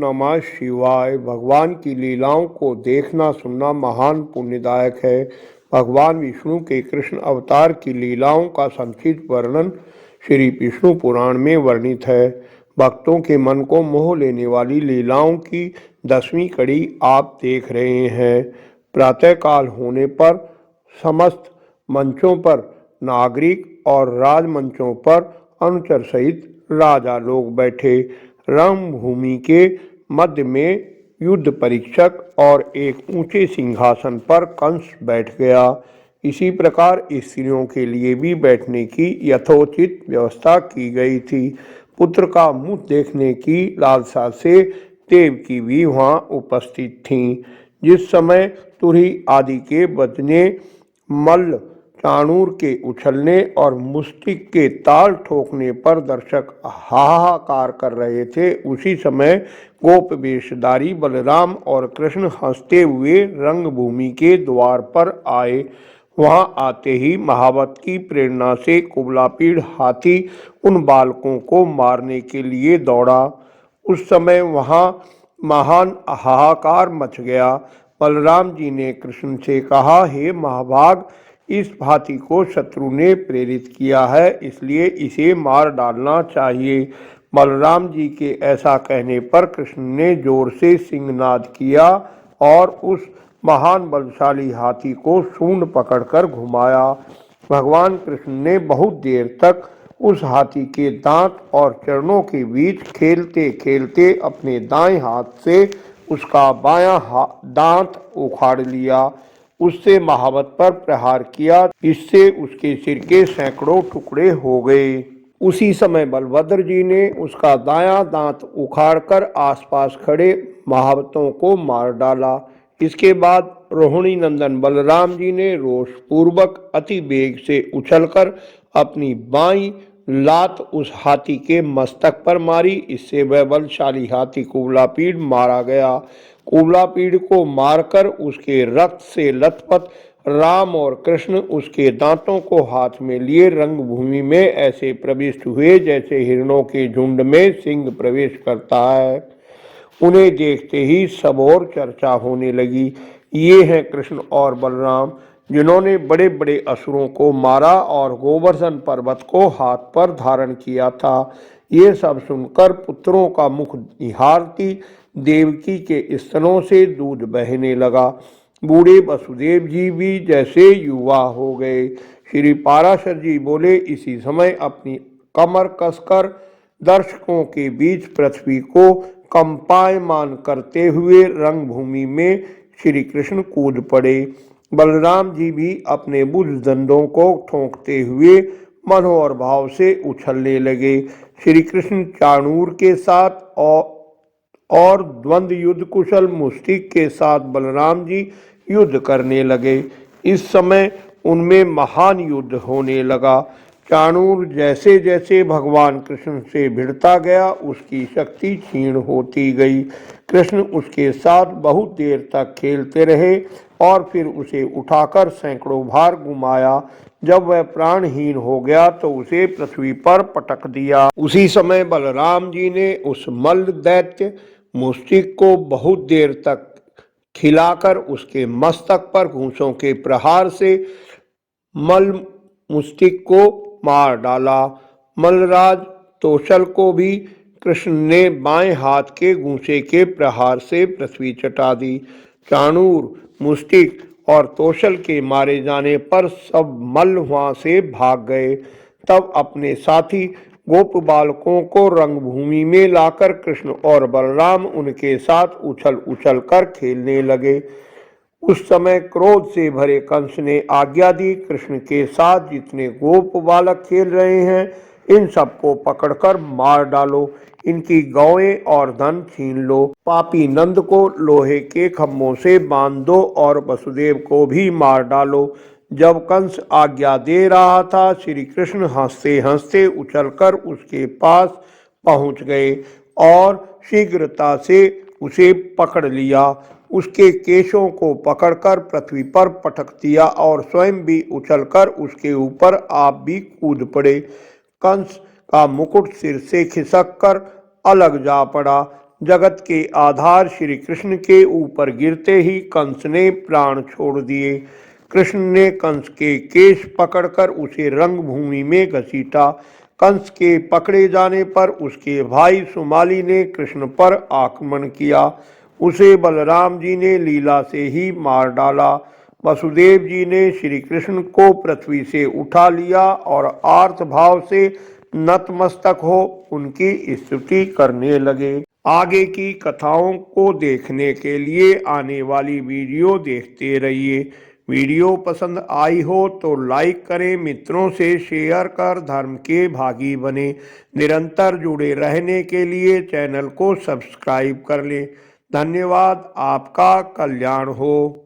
नमः शिवाय। भगवान की लीलाओं को देखना सुनना महान पुण्यदायक है। भगवान विष्णु के कृष्ण अवतार की लीलाओं का संक्षिप्त वर्णन श्री विष्णु पुराण में वर्णित है। भक्तों के मन को मोह लेने वाली लीलाओं की 10वीं कड़ी आप देख रहे हैं। प्रातःकाल होने पर समस्त मंचों पर नागरिक और राजमंचों पर अनुचर सहित राजा लोग बैठे। रणभूमि के मध्य में युद्ध परीक्षक और एक ऊंचे सिंहासन पर कंस बैठ गया। इसी प्रकार स्त्रियों के लिए भी बैठने की यथोचित व्यवस्था की गई थी। पुत्र का मुख देखने की लालसा से देवकी भी वहां उपस्थित थीं। जिस समय तुरही आदि के बजने, मल्ल चाणूर के उछलने और मुष्टिक के ताल ठोकने पर दर्शक हाहाकार कर रहे थे, उसी समय गोप वेशधारी बलराम और कृष्ण हंसते हुए रंगभूमि के द्वार पर आए। वहां आते ही महावत की प्रेरणा से कुबलापीड़ हाथी उन बालकों को मारने के लिए दौड़ा। उस समय वहां महान हाहाकार मच गया। बलराम जी ने कृष्ण से कहा, हे महाभाग, इस हाथी को शत्रु ने प्रेरित किया है, इसलिए इसे मार डालना चाहिए। बलराम जी के ऐसा कहने पर कृष्ण ने जोर से सिंहनाद किया और उस महान बलशाली हाथी को सूंड पकड़कर घुमाया। भगवान कृष्ण ने बहुत देर तक उस हाथी के दांत और चरणों के बीच खेलते खेलते अपने दाएं हाथ से उसका बायां दांत उखाड़ लिया। उससे महावत पर प्रहार किया, इससे उसके सिर के सैकड़ों टुकड़े हो गए। उसी समय बलभद्र जी ने उसका दायां दांत उखाड़कर आसपास खड़े महावतों को मार डाला। इसके बाद रोहिणी नंदन बलराम जी ने रोषपूर्वक अति वेग से उछलकर अपनी बाईं लात उस हाथी के मस्तक पर मारी। इससे वह बलशाली हाथी कुबलापीड़ मारा गया। कुबलापीड़ को मारकर उसके रक्त से लथपथ राम और कृष्ण उसके दांतों को हाथ में लिए रंगभूमि में ऐसे प्रविष्ट हुए जैसे हिरणों के झुंड में सिंह प्रवेश करता है। उन्हें देखते ही सब और चर्चा होने लगी। ये हैं कृष्ण और बलराम, जिन्होंने बड़े बड़े असुरों को मारा और गोवर्धन पर्वत को हाथ पर धारण किया था। ये सब सुनकर पुत्रों का मुख निहारती देवकी के स्तनों से दूध बहने लगा। बूढ़े वसुदेव जी भी जैसे युवा हो गए। श्री पाराशर जी बोले, इसी समय अपनी कमर कसकर दर्शकों के बीच पृथ्वी को कंपायमान करते हुए रंगभूमि में श्री कृष्ण कूद पड़े। बलराम जी भी अपने भुजदंडों को ठोंकते हुए मनोहर भाव से उछलने लगे। श्री कृष्ण चाणूर के साथ और द्वंद्व युद्ध कुशल मुष्टिक के साथ बलराम जी युद्ध करने लगे। इस समय उनमें महान युद्ध होने लगा। चाणूर जैसे जैसे भगवान कृष्ण से भिड़ता गया, उसकी शक्ति क्षीण होती गई। कृष्ण उसके साथ बहुत देर तक खेलते रहे और फिर उसे उठाकर सैकड़ों बार घुमाया। जब वह प्राणहीन हो गया तो उसे पृथ्वी पर पटक दिया। उसी समय बलराम जी ने उस मल्ल दैत्य मुष्टिक को बहुत देर तक खिलाकर उसके मस्तक पर घूंसों के प्रहार से मल्ल मुष्टिक को मार डाला। मल्लराज तोशल को भी कृष्ण ने बाएं हाथ के घूंसे के प्रहार से पृथ्वी चटा दी। चाणूर, मुष्टिक और तोशल के मारे जाने पर सब मल्ल वहां से भाग गए। तब अपने साथी गोप बालकों को रंगभूमि में लाकर कृष्ण और बलराम उनके साथ उछल उछल कर खेलने लगे। उस समय क्रोध से भरे कंस ने आज्ञा दी, कृष्ण के साथ जितने गोप बालक खेल रहे हैं, इन सबको पकड़कर मार डालो, इनकी गौएं और धन छीन लो। पापी नंद को लोहे के खम्भों से बांध दो और वसुदेव को भी मार डालो। जब कंस आज्ञा दे रहा था, श्री कृष्ण हंसते हंसते उछलकर उसके पास पहुंच गए और शीघ्रता से उसे पकड़ लिया। उसके केशों को पकड़कर पृथ्वी पर पटक दिया और स्वयं भी उछलकर उसके ऊपर आप भी कूद पड़े। कंस का मुकुट सिर से खिसक कर अलग जा पड़ा। जगत के आधार श्री कृष्ण के ऊपर गिरते ही कंस ने प्राण छोड़ दिए। कृष्ण ने कंस के केश पकड़कर उसे रंगभूमि में घसीटा। कंस के पकड़े जाने पर उसके भाई सुमाली ने कृष्ण पर आक्रमण किया। उसे बलराम जी ने लीला से ही मार डाला। वसुदेव जी ने श्री कृष्ण को पृथ्वी से उठा लिया और आर्त भाव से नतमस्तक हो उनकी स्तुति करने लगे। आगे की कथाओं को देखने के लिए आने वाली वीडियो देखते रहिए। वीडियो पसंद आई हो तो लाइक करें, मित्रों से शेयर कर धर्म के भागी बने। निरंतर जुड़े रहने के लिए चैनल को सब्सक्राइब कर लें। धन्यवाद। आपका कल्याण हो।